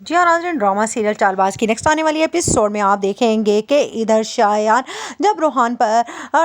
जी हाँ नाज़रीन, drama serial Chaalbaaz की नेक्स्ट आने वाली एपिसोड में आप देखेंगे कि इधर शायान जब रोहान पर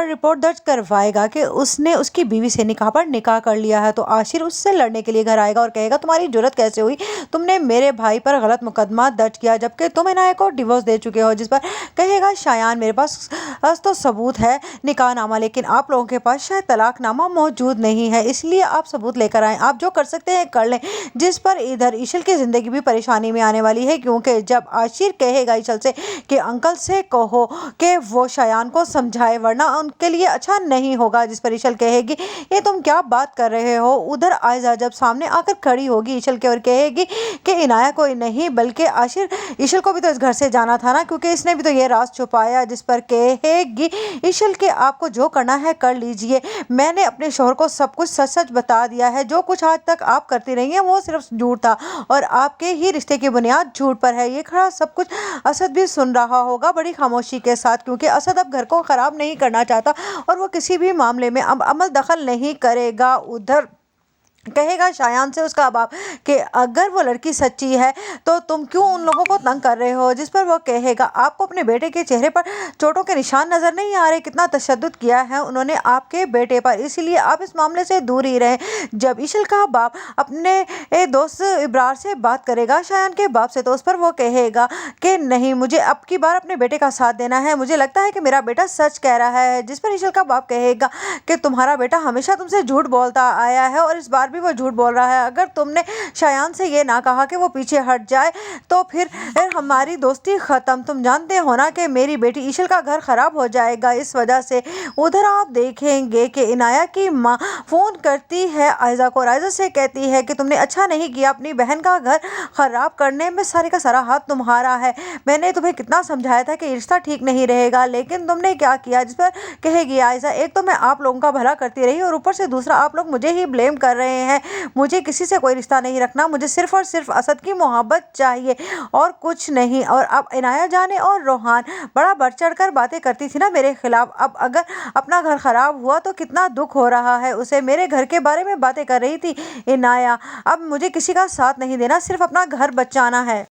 रिपोर्ट दर्ज करवाएगा कि उसने उसकी बीवी से निकाह पर निकाह कर लिया है, तो आशिर उससे लड़ने के लिए घर आएगा और कहेगा तुम्हारी जुर्रत कैसे हुई, तुमने मेरे भाई पर गलत मुकदमा दर्ज किया जबकि तुम इनाया को डिवोर्स दे चुके हो। जिस पर कहेगा शायान मेरे पास तो सबूत है निकाहनामा, लेकिन आप लोगों के पास शायद तलाकनामा मौजूद नहीं है, इसलिए आप सबूत लेकर आएँ, आप जो कर सकते हैं कर लें। जिस पर इधर ईशल की ज़िंदगी भी परेशानी में आने वाली है, क्योंकि जब आशिर कहेगा ईशल से कि अंकल से कहो कि वो शायान को समझाए वरना उनके लिए अच्छा नहीं होगा। जिस पर ईशल कहेगी ये तुम क्या बात कर रहे हो। उधर आयजा जब सामने आकर खड़ी होगी ईशल के और कहेगी कि इनाया कोई नहीं बल्कि आशिर, ईशल को भी तो इस घर से जाना था ना, क्योंकि इसने भी तो ये राज छुपाया। जिस पर कहेगी ईशल के आपको जो करना है कर लीजिए, मैंने अपने शोहर को सब कुछ सच सच बता दिया है, जो कुछ आज तक आप करती रही हैं वो सिर्फ झूठ था और आपके ही रिश्ते की बुनियाद झूठ पर है। ये खड़ा सब कुछ असद भी सुन रहा होगा बड़ी खामोशी के साथ, क्योंकि असद अब घर को खराब नहीं करना चाहता और वो किसी भी मामले में अब अमल दखल नहीं करेगा। उधर कहेगा शायान से उसका बाप कि अगर वो लड़की सच्ची है तो तुम क्यों उन लोगों को तंग कर रहे हो। जिस पर वो कहेगा आपको अपने बेटे के चेहरे पर चोटों के निशान नजर नहीं आ रहे, कितना तशद्दुद किया है उन्होंने आपके बेटे पर, इसीलिए आप इस मामले से दूर ही रहें। जब ईशल का बाप अपने दोस्त इब्रार से बात करेगा शायान के बाप से, तो उस पर वो कहेगा कि नहीं, मुझे अब की बार अपने बेटे का साथ देना है, मुझे लगता है कि मेरा बेटा सच कह रहा है। जिस पर ईशल का बाप कहेगा कि तुम्हारा बेटा हमेशा तुमसे झूठ बोलता आया है और इस बार वो झूठ बोल रहा है, अगर तुमने शायान से ये ना कहा कि वो पीछे हट जाए तो फिर हमारी दोस्ती खत्म, तुम जानते हो ना कि मेरी बेटी ईशल का घर खराब हो जाएगा इस वजह से। उधर आप देखेंगे कि इनाया की माँ फोन करती है आयजा को और आयजा से कहती है कि तुमने अच्छा नहीं किया, अपनी बहन का घर खराब करने में सारे का सारा हाथ तुम्हारा है, मैंने तुम्हें कितना समझाया था कि रिश्ता ठीक नहीं रहेगा लेकिन तुमने क्या किया। जिस पर कहेगी आयजा एक तो मैं आप लोगों का भला करती रही और ऊपर से दूसरा आप लोग मुझे ही ब्लेम कर रहे हैं, मुझे किसी से कोई रिश्ता नहीं रखना, मुझे सिर्फ और सिर्फ असद की मोहब्बत चाहिए और कुछ नहीं। और अब इनाया जाने और रोहान बड़ा बढ़ चढ़ कर बातें करती थी ना मेरे खिलाफ, अब अगर अपना घर खराब हुआ तो कितना दुख हो रहा है उसे, मेरे घर के बारे में बातें कर रही थी इनाया, अब मुझे किसी का साथ नहीं देना, सिर्फ अपना घर बचाना है।